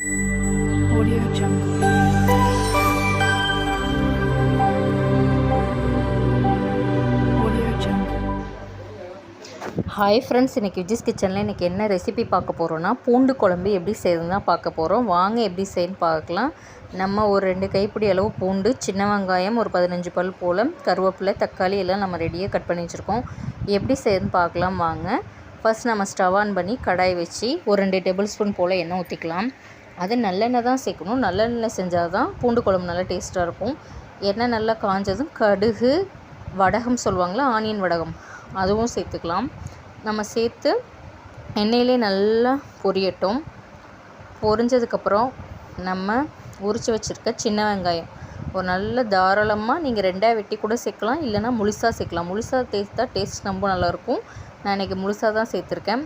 Audio Jungle. Audio Jungle. Hi friends, இன்றைக்கி விஜிஸ் கிச்சனில் இன்றைக்கி என்ன ரெசிபி பார்க்க போகிறோன்னா பூண்டு குழம்பு எப்படி செய்யறது தான் பார்க்க போகிறோம். வாங்க எப்படி செய்யன்னு பார்க்கலாம். நம்ம ஒரு 2 கைப்பிடி அளவு பூண்டு, சின்ன வெங்காயம் ஒரு 15 பல் போல், கருவேப்பிலை, தக்காளி எல்லாம் நம்ம ரெடியாக கட் பண்ணி வச்சுருக்கோம். எப்படி செய்யறதுன்னு பார்க்கலாம் வாங்க. ஃபர்ஸ்ட் நம்ம ஸ்டவ் ஆன் பண்ணி கடாய் வச்சு ஒரு 2 டேபிள் ஸ்பூன் போல் எண்ணெய் ஊற்றிக்கலாம். அது நல்லெண்ணெய் தான் சேர்க்கணும். நல்லெண்ணெய் செஞ்சால் தான் பூண்டு குழம்பு நல்லா டேஸ்ட்டாக இருக்கும். எண்ணெய் நல்லா காஞ்சதும் கடுகு, வடகம் சொல்லுவாங்களா, ஆனியன் வடகம், அதுவும் சேர்த்துக்கலாம். நம்ம சேர்த்து எண்ணெயிலே நல்லா பொரியட்டும். பொரிஞ்சதுக்கப்புறம் நம்ம உரித்து வச்சுருக்க சின்ன வெங்காயம் ஒரு நல்ல தாராளமாக நீங்கள் 2ஆக வெட்டி கூட சேர்க்கலாம், இல்லைனா முழுசாக சேர்க்கலாம். முழுசாக சேர்த்தா டேஸ்ட் ரொம்ப நல்லாயிருக்கும். நான் இன்றைக்கி முழுசாக தான் சேர்த்துருக்கேன்.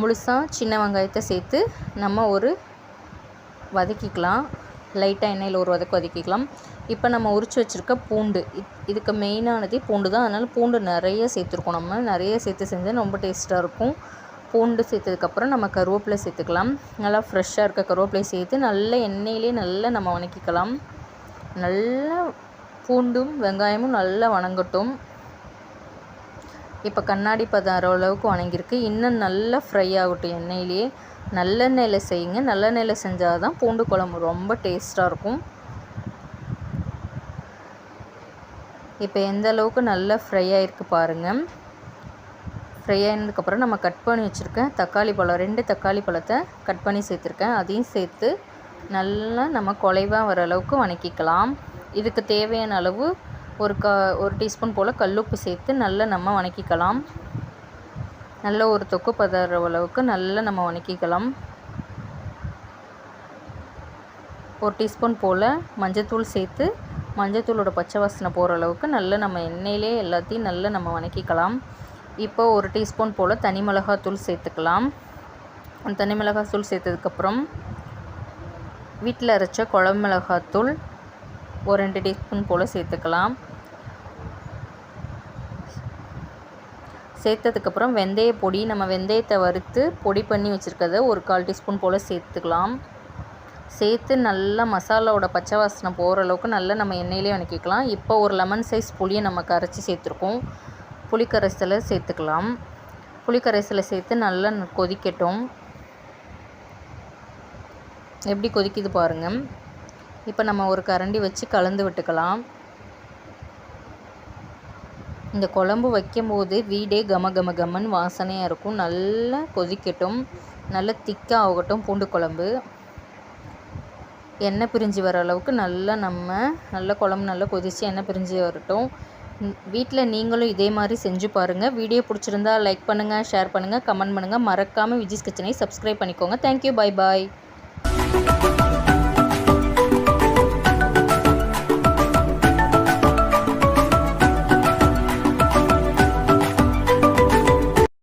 முழுசாக சின்ன வெங்காயத்தை சேர்த்து நம்ம ஒரு வதக்கிக்கலாம். லைட்டாக எண்ணெயில் ஒரு வதக்கிக்கலாம். இப்போ நம்ம உரித்து வச்சுருக்க பூண்டு, இதுக்கு மெயினானதே பூண்டு தான். அதனால் பூண்டு நிறைய சேர்த்துருக்கோம். நம்ம நிறைய சேர்த்து செஞ்சால் ரொம்ப டேஸ்ட்டாக இருக்கும். பூண்டு சேர்த்ததுக்கப்புறம் நம்ம கருவேப்பிலை சேர்த்துக்கலாம். நல்லா ஃப்ரெஷ்ஷாக இருக்க கருவேப்பிலை சேர்த்து நல்ல எண்ணெயிலே நல்லா நம்ம வதக்கிக்கலாம். நல்லா பூண்டும் வெங்காயமும் நல்லா வதங்கட்டும். இப்போ கண்ணாடி பதம் அளவுக்கு வதங்கியிருக்கு. இன்னும் நல்லா ஃப்ரை ஆகட்டும் எண்ணெயிலேயே. நல்லெண்ணெயில் செய்யுங்க. நல்லெண்ணெயில் செஞ்சால் தான் பூண்டு குழம்பு ரொம்ப டேஸ்ட்டாக இருக்கும். இப்போ எந்த அளவுக்கு நல்லா ஃப்ரை ஆகிருக்கு பாருங்கள். ஃப்ரை ஆனதுக்கப்புறம் நம்ம கட் பண்ணி வச்சுருக்கேன் தக்காளி பழம், 2 தக்காளி பழத்தை கட் பண்ணி சேர்த்துருக்கேன். அதையும் சேர்த்து நல்லா நம்ம குலைவாக வர அளவுக்கு வதக்கிக்கலாம். இதுக்கு தேவையான அளவு ஒரு டீஸ்பூன் போல் கல்லுப்பு சேர்த்து நல்லா நம்ம வதக்கிக்கலாம். நல்ல ஒரு தொக்கு பதற அளவுக்கு நல்லா நம்ம வதக்கிக்கலாம். ஒரு டீஸ்பூன் போல் மஞ்சத்தூள் சேர்த்து மஞ்சத்தூளோட பச்சை வாசனை போகிற அளவுக்கு நல்லா நம்ம எண்ணெயிலே எல்லாத்தையும் நல்லா நம்ம வதக்கிக்கலாம். இப்போ ஒரு டீஸ்பூன் போல் தனி மிளகாத்தூள் சேர்த்துக்கலாம். தனி மிளகாத்தூள் சேர்த்ததுக்கப்புறம் வீட்டில் அரைச்ச குழம்பு மிளகாத்தூள் ஒரு 2 டீஸ்பூன் போல் சேர்த்துக்கலாம். சேர்த்ததுக்கப்புறம் வெந்தய பொடி, நம்ம வெந்தயத்தை வறுத்து பொடி பண்ணி வச்சுருக்கத ஒரு 1/4 டீஸ்பூன் போல் சேர்த்துக்கலாம். சேர்த்து நல்லா மசாலாவோட பச்சை வாசனை போகிற அளவுக்கு நல்லா நம்ம எண்ணெயிலே வதக்கிக்கலாம். இப்போ ஒரு லெமன் சைஸ் புளியை நம்ம கரைச்சி சேர்த்துருக்கோம். புளிக்கரைசலை சேர்த்துக்கலாம். புளிக்கரைசலை சேர்த்து நல்லா கொதிக்கட்டும். எப்படி கொதிக்குது பாருங்கள். இப்போ நம்ம ஒரு கரண்டி வச்சு கலந்து விட்டுக்கலாம். இந்த குழம்பு வைக்கும்போது வீடே கம கம கமன்னு வாசனையாக இருக்கும். நல்லா கொதிக்கட்டும். நல்லா திக்காக ஆகட்டும். பூண்டு குழம்பு எண்ணெய் பிரிஞ்சு வர அளவுக்கு நல்லா குழம்பு நல்லா கொதித்து எண்ணெய் பிரிஞ்சு வரட்டும். வீட்டில் நீங்களும் இதே மாதிரி செஞ்சு பாருங்கள். வீடியோ பிடிச்சிருந்தா லைக் பண்ணுங்கள், ஷேர் பண்ணுங்கள், கமெண்ட் பண்ணுங்கள். மறக்காமல் விஜிஸ் கிச்சனை சப்ஸ்கிரைப் பண்ணிக்கோங்க. தேங்க்யூ. Bye bye.